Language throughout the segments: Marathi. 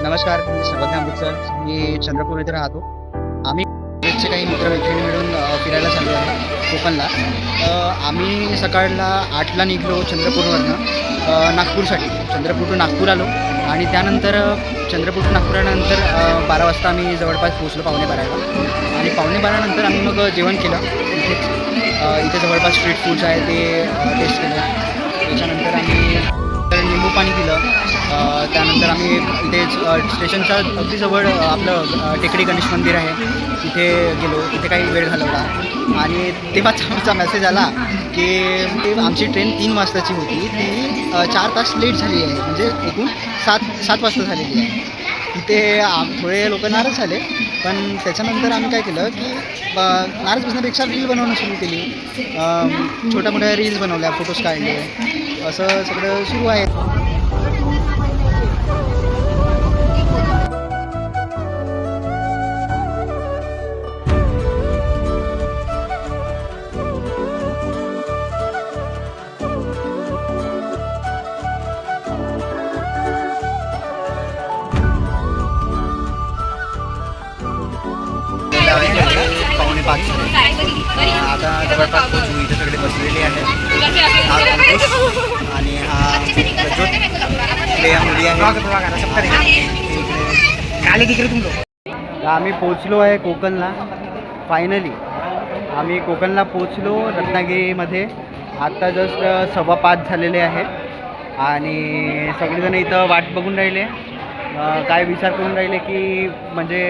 नमस्कार, मी सर्वज्ञ अमृतसर. मी चंद्रपूर येथे राहतो. आम्ही कॉलेजचे काही मित्रमैत्रिणी मिळून फिरायला चाललो आहे कोकणला. आम्ही सकाळला 8ला निघलो चंद्रपूरवरनं नागपूरसाठी. चंद्रपूर टू नागपूर आलो आणि त्यानंतर चंद्रपूर टू नागपूर आल्यानंतर 12 वाजता आम्ही जवळपास पोहोचलो 11:15ला. आणि 11:15 नंतर आम्ही मग जेवण केलं इथे जवळपास स्ट्रीट फूड्स आहे ते टेस्ट केलं. त्याच्यानंतर आम्ही निंबू पाणी पिलं. त्यानंतर आम्ही इथेच स्टेशनच्या अगदी जवळ आपलं टेकडी गणेश मंदिर आहे तिथे गेलो. तिथे काही वेळ घालवला आणि तेव्हाच आमचा मेसेज आला की आमची ट्रेन 3 वाजताची होती, ती 4 तास लेट झाली आहे, म्हणजे एकूण 7 वाजता झालेली आहे. तिथे थोडे लोक नाराज झाले, पण त्याच्यानंतर आम्ही काय केलं की नाराज बसण्यापेक्षा रील बनवणं सुरू केली. छोट्या मोठ्या रील्स बनवल्या, फोटोज काढले, असं सगळं सुरू आहे. पाच आता जवळपास पोचू. इथे सगळे बसलेले आहेत आणि हा मुली आहे. आम्ही पोचलो आहे कोकणला. फायनली आम्ही कोकणला पोचलो रत्नागिरीमध्ये. आत्ता जस्ट 5:15 झालेले आहे आणि सगळेजण इथं वाट बघून राहिले. काय विचार करून राहिले की म्हणजे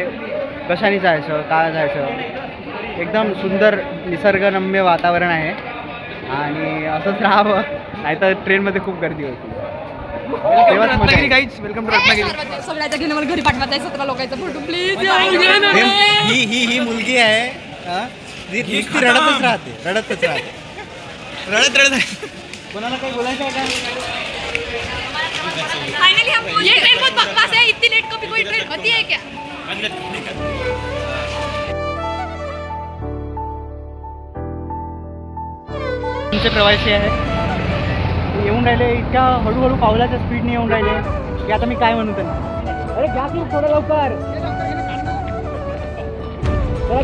कशाने जायचं, काय जायचं. एकदम सुंदर निसर्गरम्य वातावरण आहे आणि असंच राहावं, नाहीतर ट्रेनमध्ये खूप गर्दी होती. Ratnagiri guys, welcome to Ratnagiri. सगळ्याच्या घेणं मला घरी पाठवायचं आहे 17 लोकांचा फोटो प्लीज. ही मुलगी आहे, ती रडतच राहते. कोणाला काही बोलायचं आहे का? फाइनली हम ये ट्रेन बहुत बकवास है. इतनी लेट कभी कोई ट्रेन होती है क्या? तुमचे प्रवासी आहेत, येऊन राहिले इतक्या हळूहळू पावलाच्या स्पीडने येऊन राहिले की आता मी काय म्हणू त्यांना. अरे घ्या की थोडं लवकर,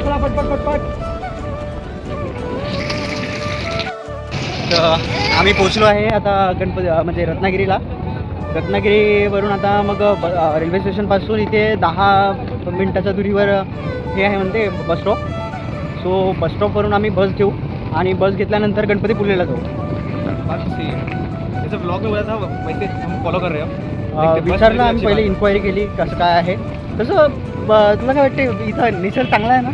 चला पटपट. तर आम्ही पोचलो आहे आता गणपती म्हणजे रत्नागिरीवरून आता मग रेल्वे स्टेशनपासून इथे 10 मिनिटाच्या दुरीवर हे आहे म्हणते बस स्टॉप. सो बस स्टॉपवरून आम्ही बस घेऊ आणि बस घेतल्यानंतर गणपतीपुळेला जाऊ. त्याचा ब्लॉग में बोला था, वैसे हम फॉलो कर रहे हो. विचारलं आम्ही, पहिले इन्क्वायरी केली कसं काय आहे. तसं तुला काय वाटते, इथं निसर्ग चांगला आहे ना,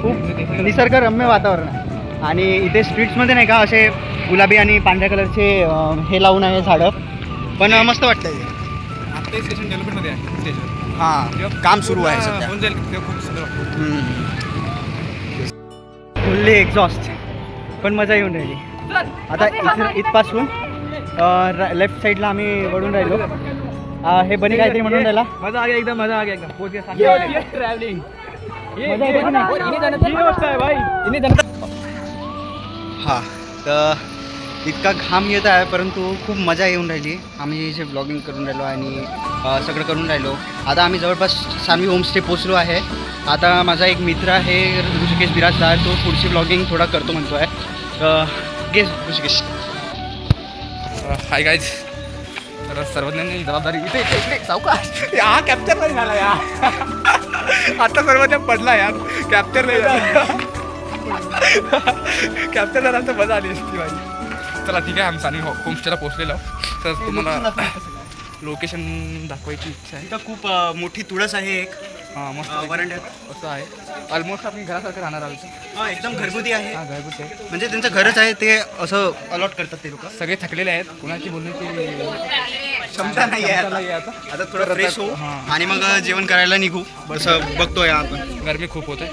खूप निसर्गरम्य वातावरण आहे. आणि इथे स्ट्रीट्समध्ये नाही का असे गुलाबी आणि पांढऱ्या कलरचे हे लावून आहे झाडं, पण मस्त वाटतं आहे. आता स्टेशन डेव्हलपमेंटमध्ये आहे स्टेशन. हां, काम सुरू आहे सध्या. होऊन जाईल ते खूप सुंदर वाटतं. फुल्ली एक्झॉस्ट, पण मजा येऊन राहिली. आता इथपासून लेफ्ट साईडला आम्ही वळून राहिलो. हे बनी काहीतरी म्हणून राहिला. मजा आ गया एकदम, मजा आ गया एकदम. पोच गया ट्रॅव्हलिंग. हां, तर इतका घाम येत आहे परंतु खूप मजा येऊन राहिली. आम्ही इथे ब्लॉगिंग करून राहिलो आणि सगळं करून राहिलो. आता आम्ही जवळपास सानवी होमस्टे पोचलो आहे. आता माझा एक मित्र आहे ऋषिकेश बिराजदार, तो पुढची ब्लॉगिंग थोडा करतो म्हणतो आहे. गेस ऋषिकेश. हाय गाईज, तर सर्वज्ञांनी जबाबदारी इथे सावकाश. हा कॅप्चर नाही झाला यार. आता सर्वज्ञ पडला यार, कॅप्चर नाही झाला. कॅप्चर झाला तर मजा आली असती माझी. चला ठीक आहे, आम्ही सानवी होमस्टेला पोहोचलेलो. तर तुम्हाला लोकेशन दाखवायची इच्छा आहे. इथं खूप मोठी तुळस आहे एक. हां, मस्त वरंड्यात असं आहे. ऑलमोस्ट आपण घरासारखं राहणार आहोत. हां, एकदम घरगुती आहे. हां, घरगुती आहे. म्हणजे त्यांचं घरच आहे, ते असं अलॉट करतात ते लोक. सगळे थकलेले आहेत, कुणाची बोलण्याची क्षमता नाही आहे आता थोडं फ्रेश होऊ आणि मग जेवण करायला निघू. बसं बघतोय आपण, गरमी खूप होते.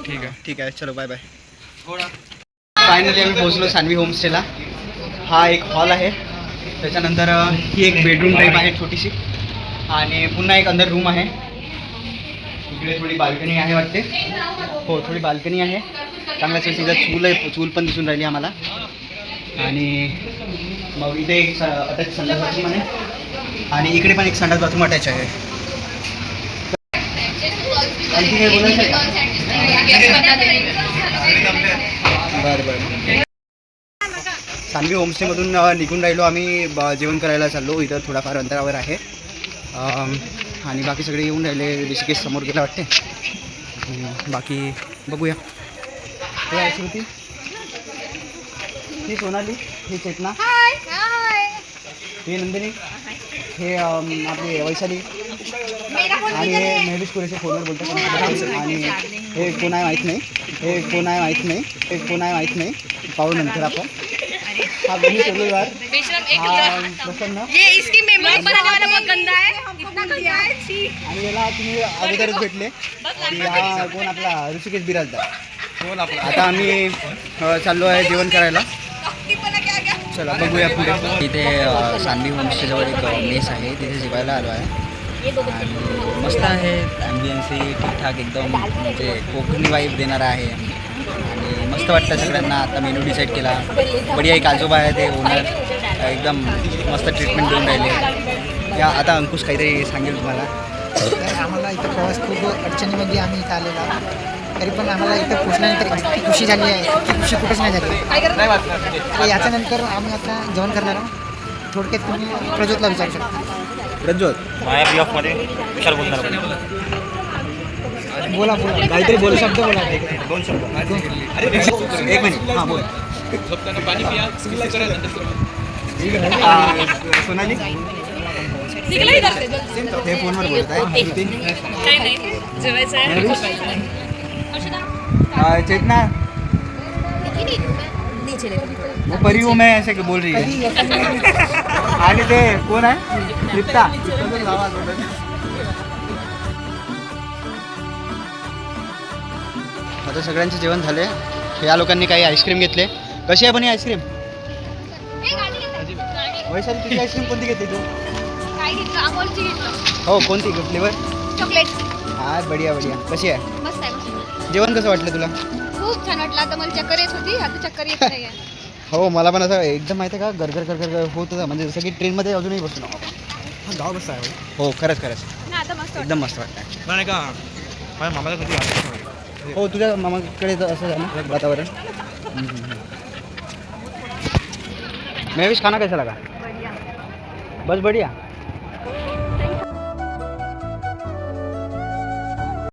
ठीक आहे, चलो बाय बाय. फायनली आम्ही पोहोचलो सानवी होमस्टेला. हा एक हॉल आहे, त्याच्यानंतर ही एक बेडरूम टाईप आहे छोटीशी आणि पुन्हा एक अंदर रूम आहे. इकडे थोडी बाल्कनी आहे वाटते. हो, थोडी बाल्कनी आहे. चांगल्याच तिथं चूल पण दिसून राहिली आम्हाला. आणि मग इथे एक अटॅच संडास बाथरूम आहे आणि इकडे पण एक संडास बाथरूम अटॅच आहे. आणखी काही बोलायचं आहे का? बरं बरं. सानवी होमस्टेमधून निघून राहिलो आम्ही. जेवण करायला चाललो. इथं थोडाफार अंतरावर आहे आणि बाकी सगळे येऊन राहिले. ऋषिकेश समोर गेला वाटते. बाकी बघूया. हे आहे श्रुती, ही सोनाली, ही चेतना, हे नंदिनी, हे आपली वैशाली आणि हे महेश कुरेचे फोनवर बोलतात. आणि हे कोण आहे माहीत नाही, हे कोण आहे माहीत नाही, हे कोण आहे माहीत नाही. पाहू नंतर आपण. हा गणेश रविवार, हा प्रसन्न. ये इसकी मेमोरी बनाने वाला बहुत गंदा है, इतना गंदा है, छी. आणि याला तुम्ही अगोदरच भेटले की हा कोण आपला ऋषिकेश बिराजदार. कोण आपला आता आम्ही चाललो आहे जेवण करायला. चला बघूया पुढे. इथे सानवी होमस्टेजवळ एक मेस आहे, तिथे जेवायला आलो आहे. आणि मस्त आहे. ॲम्बियन्सही ठीकठाक एकदम, म्हणजे कोकणी वाईफ देणारा आहे आणि मस्त वाटतं सगळ्यांना. आता मेनू डिसाईड केला. बढिया एक आजोबा आहे ते ओनर, एकदम मस्त ट्रीटमेंट देऊन राहिले. या आता अंकुश काहीतरी सांगेल तुम्हाला. तर आम्हाला इथं प्रवास खूप अडचणीमध्ये आम्ही इथं आलेलो आहोत. तरी पण आम्हाला इथं पोचल्यानंतर इतकी खुशी झाली आहे की खुशी कुठेच नाही झाली. नाही वाटणार. तर याच्यानंतर आम्ही आता जेवण करणार आहोत. थोडक्यात तुम्ही प्रज्योतला विचारू शकता. प्रज्वल माया पी ऑफमध्ये विशाल बोलणार बोला बोला काहीतरी बोल, शब्द बोला. 2 शब्द. एक मिनिट. हां बोल. सोनाली निघाला इधर से, जल्दी. हे फोनवर बोलत आहे. काही नाही, जेवायचं आहे. चेतना नीचे वो परी हूँ मैं ऐसे बोल रही है. आणि ते कोण आहे तृप्ता. आता सगळ्यांचे जेवण झाले. या लोकांनी काही आईस्क्रीम घेतले. कशी आहे पण ही आईस्क्रीम? वैशाली तुझी आईस्क्रीम कोणती घेतली तू? काय घेतलं? अमोलची घेतलं. हो कोणती फ्लेवर? चॉकलेट. हा बढिया बढिया. कशी आहे? मस्त आहे, मस्त. जेवण कसं वाटलं तुला? खूप छान वाटलं. आता मला चक्कर येत होती, आता चक्कर येत नाही आहे. हो मला पण असं एकदम माहिती आहे का गरगर गरगर होत होतं. म्हणजे जसं की ट्रेनमध्ये अजूनही बसून आहोत. गाव बसता आहे. हो खरंच खरंच नाही, आता मस्त वाटतं. एकदम मस्त वाटतं. नाही का माझ्या मामाला कधी हो तुझ्या मामाकडे तर असं आहे ना वातावरण. महविश खाना कैसा लगा? बस बढ़िया.